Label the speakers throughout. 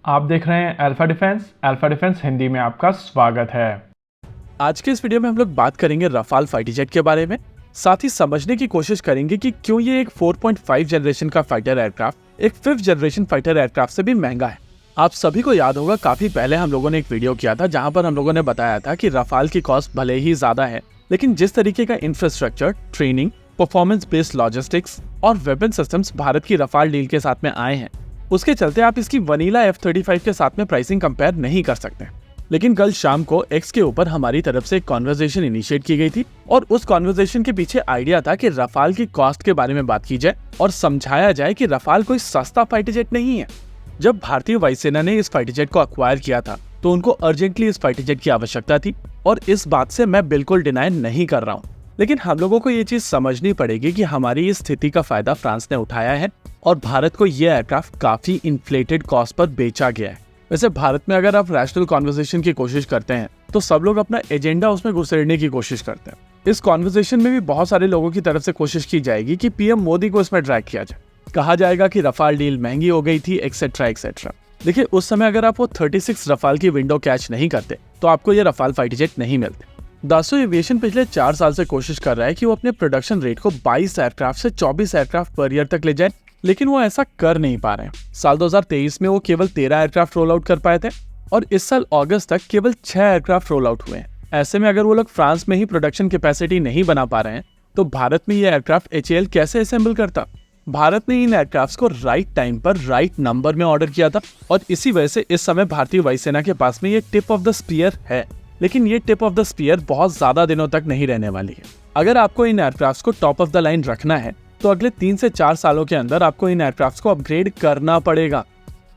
Speaker 1: आप देख रहे हैं अल्फा डिफेंस हिंदी में आपका स्वागत है।
Speaker 2: आज के इस वीडियो में हम लोग बात करेंगे रफाल फाइटर जेट के बारे में। साथ ही समझने की कोशिश करेंगे कि क्यों ये एक 4.5 जनरेशन का फाइटर एयरक्राफ्ट एक 5th जनरेशन फाइटर एयरक्राफ्ट से भी महंगा है। आप सभी को याद होगा, काफी पहले हम लोगों ने एक वीडियो किया था जहां पर हम लोगों ने बताया था कि रफाल की कॉस्ट भले ही ज्यादा है, लेकिन जिस तरीके का infrastructure, training, performance based logistics और वेपन सिस्टम्स भारत की रफाल डील के साथ में आए हैं, उसके चलते आप इसकी वनीला F-35 के साथ में प्राइसिंग कंपेयर नहीं कर सकते। लेकिन कल शाम को X के ऊपर हमारी तरफ से एक कॉन्वर्सेशन इनिशिएट की गई थी और उस कॉन्वर्सेशन के पीछे आइडिया था कि रफाल की कॉस्ट के बारे में बात की जाए और समझाया जाए कि रफाल कोई सस्ता फाइटर जेट नहीं है। जब भारतीय वायुसेना ने इस फाइटर जेट को अक्वायर किया था तो उनको अर्जेंटली इस फाइटर जेट की आवश्यकता थी और इस बात से मैं बिल्कुल डिनाई नहीं कर रहा हूँ। लेकिन हम लोगों को ये चीज समझनी पड़ेगी कि हमारी इस स्थिति का फायदा फ्रांस ने उठाया है और भारत को ये एयरक्राफ्ट काफी इन्फ्लेटेड कॉस्ट पर बेचा गया है। वैसे भारत में अगर आप रैशनल कॉन्वर्सेशन की कोशिश करते हैं तो सब लोग अपना एजेंडा उसमें घुसेड़ने की कोशिश करते हैं। इस कॉन्वर्सेशन में भी बहुत सारे लोगों की तरफ से कोशिश की जाएगी कि पीएम मोदी को इसमें ड्रैग किया जाए। कहा जाएगा कि रफाल डील महंगी हो गई थी, एक्सेट्रा एक्सेट्रा। देखिए, उस समय अगर आप वो 36 रफाल की विंडो कैच नहीं करते तो आपको ये रफाल फाइटर जेट नहीं मिलते। दासो एविएशन पिछले 4 साल से कोशिश कर रहा है कि वो अपने प्रोडक्शन रेट को 22 एयरक्राफ्ट से 24 एयरक्राफ्ट पर ईयर तक ले जाए, लेकिन वो ऐसा कर नहीं पा रहे हैं। साल 2023 में वो केवल 13 एयरक्राफ्ट रोल आउट कर पाए थे और इस साल अगस्त तक केवल 6 एयरक्राफ्ट रोल आउट हुए हैं। ऐसे में अगर वो लोग फ्रांस में ही प्रोडक्शन कैपेसिटी नहीं बना पा रहे हैं तो भारत में ये एयरक्राफ्ट HAL कैसे असेंबल करता। भारत ने इन एयरक्राफ्ट को राइट टाइम पर राइट नंबर में ऑर्डर किया था और इसी वजह से इस समय भारतीय वायुसेना के पास में ये टिप ऑफ द स्पीयर है। लेकिन ये टिप ऑफ द स्पीयर बहुत ज्यादा दिनों तक नहीं रहने वाली है। अगर आपको इन एयरक्राफ्ट को टॉप ऑफ द लाइन रखना है तो अगले 3 से 4 सालों के अंदर आपको इन एयरक्राफ्ट को अपग्रेड करना पड़ेगा।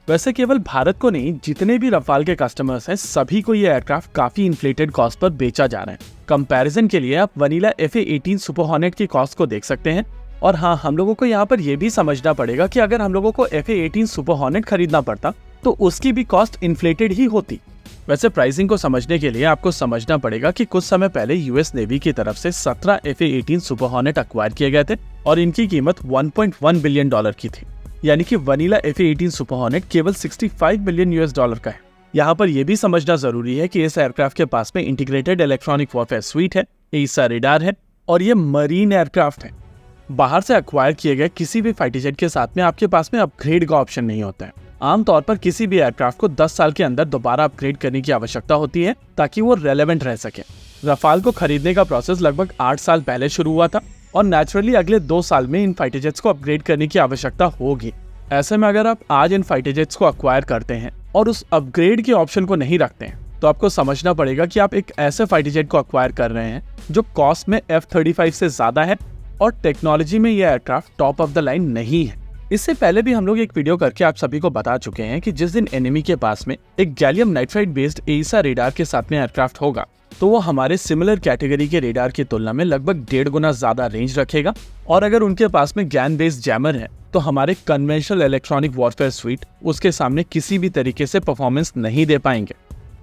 Speaker 2: वैसे केवल भारत को नहीं, जितने भी रफाल के कस्टमर्स हैं सभी को ये एयरक्राफ्ट काफी इन्फ्लेटेड कॉस्ट पर बेचा जा रहा है। कंपैरिजन के लिए आप वनीला FA-18 सुपर हॉर्नेट की कॉस्ट को देख सकते हैं। और हाँ, हम लोगों को यहाँ पर यह भी समझना पड़ेगा कि अगर हम लोगों को FA-18 सुपर हॉर्नेट खरीदना पड़ता तो उसकी भी कॉस्ट इन्फ्लेटेड ही होती। वैसे प्राइसिंग को समझने के लिए आपको समझना पड़ेगा कि कुछ समय पहले US नेवी की तरफ से 17 FA-18 सुपर हॉर्नेट अक्वायर किए गए थे और इनकी कीमत $1.1 बिलियन की थी। यानी कि वनीला FA-18 सुपर हॉर्नेट केवल $65 बिलियन का है। यहाँ पर यह भी समझना जरूरी है कि इस एयरक्राफ्ट के पास में इंटीग्रेटेड इलेक्ट्रॉनिक वॉरफेयर स्वीट है, AESA रेडार है और ये मरीन एयरक्राफ्ट है। बाहर से अक्वायर किए गए किसी भी फाइटर जेट के साथ में आपके पास में अपग्रेड का ऑप्शन नहीं होता है। आमतौर पर किसी भी एयरक्राफ्ट को 10 साल के अंदर दोबारा अपग्रेड करने की आवश्यकता होती है ताकि वो रेलेवेंट रह सके। रफाल को खरीदने का प्रोसेस लगभग 8 साल पहले शुरू हुआ था और नेचुरली अगले 2 साल में इन फाइटर जेट्स को अपग्रेड करने की आवश्यकता होगी। ऐसे में अगर आप आज इन फाइटर जेट्स को अक्वायर करते हैं और उस अपग्रेड के ऑप्शन को नहीं रखते हैं तो आपको समझना पड़ेगा कि आप एक ऐसे फाइटर जेट को अक्वायर कर रहे हैं जो कॉस्ट में F-35 से ज्यादा है और टेक्नोलॉजी में यह aircraft top of the line नहीं है। इससे पहले भी हम लोग एक वीडियो करके आप सभी को बता चुके हैं कि जिस दिन एनिमी के पास में एक gallium nitride based AESA radar के साथ में एयरक्राफ्ट होगा तो वो हमारे सिमिलर कैटेगरी के रेडार की तुलना में लगभग 1.5 गुना ज्यादा रेंज रखेगा। और अगर उनके पास में गैन बेस्ड जैमर है तो हमारे कन्वेंशनल इलेक्ट्रॉनिक वॉरफेयर स्वीट उसके सामने किसी भी तरीके से परफॉर्मेंस नहीं दे पाएंगे।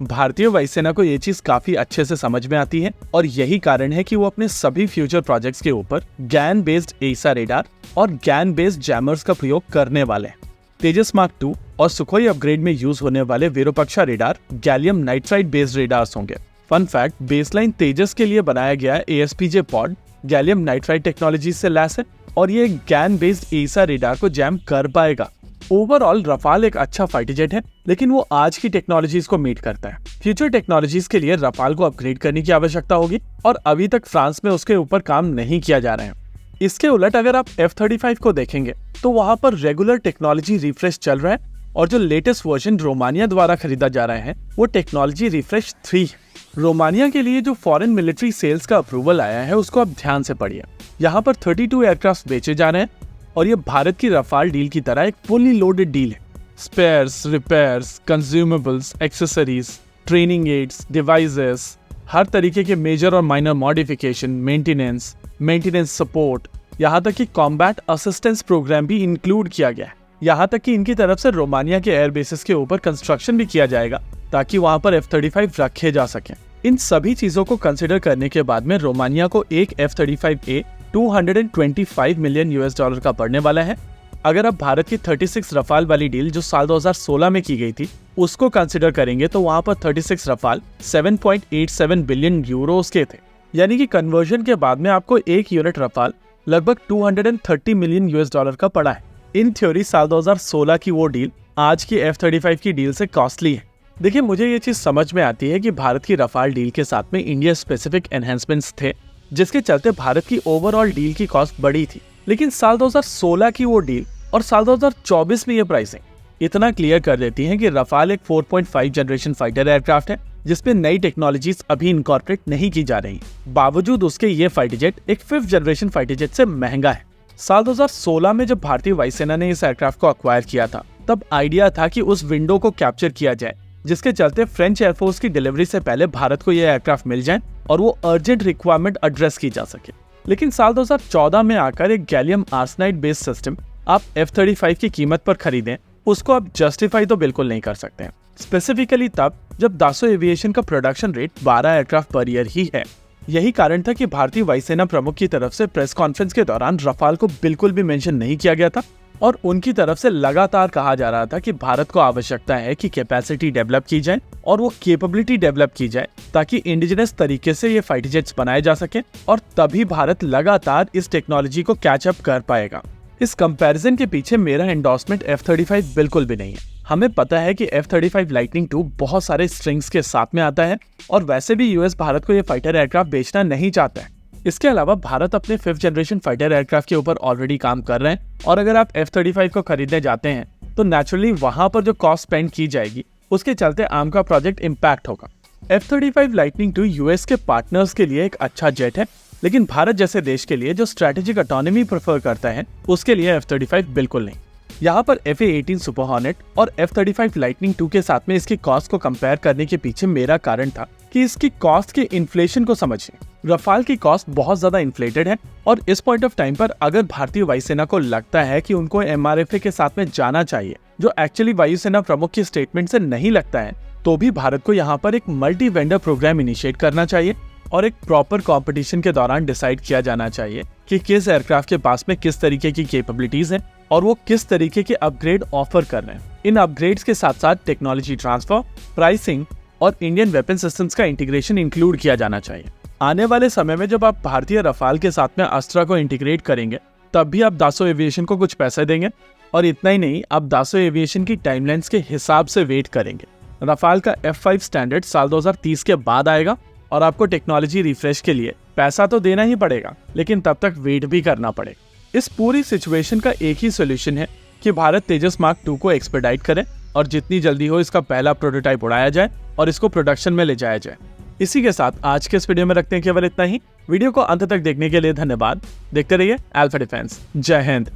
Speaker 2: भारतीय वायुसेना को ये चीज काफी अच्छे से समझ में आती है और यही कारण है कि वो अपने सभी फ्यूचर प्रोजेक्ट्स के ऊपर गैन बेस्ड AESA रेडार और गैन बेस्ड जैमर्स का प्रयोग करने वाले हैं। तेजस मार्क 2 और सुखोई अपग्रेड में यूज होने वाले Virupaksha radar gallium nitride based radars होंगे। फन फैक्ट, बेसलाइन तेजस के लिए बनाया गया ASPJ pod gallium nitride technology से लैस है और ये गैन बेस्ड AESA रेडार को जैम कर पाएगा। ओवरऑल रफाल एक अच्छा फाइटर जेट है, लेकिन वो आज की टेक्नोलॉजीज को मीट करता है। फ्यूचर टेक्नोलॉजीज के लिए रफाल को अपग्रेड करने की आवश्यकता होगी और अभी तक फ्रांस में उसके ऊपर काम नहीं किया जा रहा है। इसके उलट अगर आप F-35 को देखेंगे तो वहां पर रेगुलर टेक्नोलॉजी रिफ्रेश चल रहा है और जो लेटेस्ट वर्जन रोमानिया द्वारा खरीदा जा रहा है वो टेक्नोलॉजी रिफ्रेश 3 है। रोमानिया के लिए जो फॉरेन मिलिट्री सेल्स का अप्रूवल आया है उसको आप ध्यान से पढ़िए। यहाँ पर 32 एयरक्राफ्ट बेचे जा रहे हैं और ये भारत की रफाल डील की तरह एक फुली लोडेड डील है। Spares, repairs, consumables, accessories, training aids, devices, हर तरीके के मेजर और माइनर मॉडिफिकेशन, मेंटेनेंस सपोर्ट, यहाँ तक कि कॉम्बैट असिस्टेंस प्रोग्राम भी इंक्लूड किया गया है। यहाँ तक कि इनकी तरफ से रोमानिया के एयरबेसेस के ऊपर कंस्ट्रक्शन भी किया जाएगा ताकि वहां पर F-35 रखे जा सकें। इन सभी चीजों को कंसिडर करने के बाद में रोमानिया को एक F-35A $225 मिलियन का पड़ने वाला है अगर आप भारत की 36 रफाल वाली डील जो साल 2016 में की गई थी उसको कंसिडर करेंगे तो वहां पर 36 रफाल 7.87 बिलियन यूरोस के थे, यानी कि कन्वर्जन के बाद में आपको एक यूनिट रफाल लगभग 230 मिलियन यूएस डॉलर का पड़ा है। इन थ्योरी साल 2016 की वो डील आज की F-35 की डील से कॉस्टली है। देखिए, मुझे ये चीज समझ में आती है कि भारत की रफाल डील के साथ में इंडिया स्पेसिफिक एनहेंसमेंट्स थे, जिसके चलते भारत की ओवरऑल डील की कॉस्ट बढ़ी थी। लेकिन साल 2016 की वो डील और साल 2024 में ये प्राइसिंग इतना क्लियर कर देती है कि रफाल एक 4.5 जनरेशन फाइटर एयरक्राफ्ट है जिसपे नई टेक्नोलॉजीज अभी इनकॉर्पोरेट नहीं की जा रही। बावजूद उसके ये फाइटर जेट एक 5th जनरेशन फाइटर जेट से महंगा है। साल 2016 में जब भारतीय वायुसेना ने इस एयरक्राफ्ट को अक्वायर किया था तब आइडिया था कि उस विंडो को कैप्चर किया जाए, जिसके चलते फ्रेंच एयरफोर्स की डिलीवरी से पहले भारत को यह एयरक्राफ्ट मिल जाए और वो अर्जेंट रिक्वायरमेंट एड्रेस की जा सके। लेकिन साल 2014 में आकर एक गैलियम आर्सेनाइड बेस्ड सिस्टम आप F-35 की कीमत पर खरीदें, उसको आप जस्टिफाई तो बिल्कुल नहीं कर सकते हैं, स्पेसिफिकली तब जब दासो एविएशन का production rate 12 aircraft per year ही है। यही कारण था कि भारतीय वायुसेना प्रमुख की तरफ से प्रेस कॉन्फ्रेंस के दौरान रफाल को बिल्कुल भी मेंशन नहीं किया गया था और उनकी तरफ से लगातार कहा जा रहा था कि भारत को आवश्यकता है कि कैपेसिटी डेवलप की जाए और वो कैपेबिलिटी डेवलप की जाए ताकि इंडिजिनस तरीके से ये फाइटर जेट्स बनाए जा सके और तभी भारत लगातार इस टेक्नोलॉजी को कैच अप कर पाएगा। इस कंपैरिजन के पीछे मेरा एंडोर्समेंट F-35 बिल्कुल भी नहीं है। हमें पता है कि F-35 लाइटनिंग II बहुत सारे स्ट्रिंग्स के साथ में आता है और वैसे भी यूएस भारत को ये फाइटर एयरक्राफ्ट बेचना नहीं चाहता है। इसके अलावा भारत अपने 5th जनरेशन फाइटर एयरक्राफ्ट के ऊपर ऑलरेडी काम कर रहे हैं और अगर आप F-35 को खरीदने जाते हैं तो नेचुरली वहां पर जो कॉस्ट स्पेंड की जाएगी उसके चलते आम का प्रोजेक्ट इम्पैक्ट होगा। F-35 लाइटनिंग II यूएस के पार्टनर्स के लिए एक अच्छा जेट है, लेकिन भारत जैसे देश के लिए जो स्ट्रेटेजिक ऑटोनॉमी प्रेफर करता है उसके लिए F-35 बिल्कुल नहीं। यहाँ पर FA-18 सुपर हॉर्नेट और F-35 लाइटनिंग II के साथ में इसकी कॉस्ट को कंपेयर करने के पीछे मेरा कारण था कि इसकी कॉस्ट के इन्फ्लेशन को समझें। रफाल की कॉस्ट बहुत ज्यादा इन्फ्लेटेड है और इस पॉइंट ऑफ टाइम पर अगर भारतीय वायुसेना को लगता है कि उनको MRFA के साथ में जाना चाहिए, जो एक्चुअली वायुसेना प्रमुख की स्टेटमेंट से नहीं लगता है, तो भी भारत को यहाँ पर एक मल्टी वेंडर प्रोग्राम इनिशिएट करना चाहिए और एक प्रॉपर कंपटीशन के दौरान डिसाइड किया जाना चाहिए कि किस एयरक्राफ्ट के पास में किस तरीके की कैपेबिलिटीज हैं और वो किस तरीके के अपग्रेड ऑफर कर रहे हैं। इन अपग्रेड्स के साथ साथ टेक्नोलॉजी ट्रांसफर, प्राइसिंग और इंडियन वेपन सिस्टम्स का इंटीग्रेशन इंक्लूड किया जाना चाहिए। आने वाले समय में जब आप भारतीय रफाल के साथ में अस्त्रा को इंटीग्रेट करेंगे तब भी आप दासो एविएशन को कुछ पैसे देंगे और इतना ही नहीं, आप दासो एविएशन की टाइमलाइंस के हिसाब से वेट करेंगे। रफाल का F-5 स्टैंडर्ड साल 2030 के बाद आएगा और आपको टेक्नोलॉजी रिफ्रेश के लिए पैसा तो देना ही पड़ेगा, लेकिन तब तक वेट भी करना पड़ेगा। इस पूरी सिचुएशन का एक ही सोल्यूशन है कि भारत तेजस मार्क 2 को एक्सपेडाइट करे और जितनी जल्दी हो इसका पहला प्रोटोटाइप उड़ाया जाए और इसको प्रोडक्शन में ले जाया जाए। इसी के साथ आज के इस वीडियो में रखते हैं केवल इतना ही। वीडियो को अंत तक देखने के लिए धन्यवाद। देखते रहिए अल्फा डिफेंस। जय हिंद।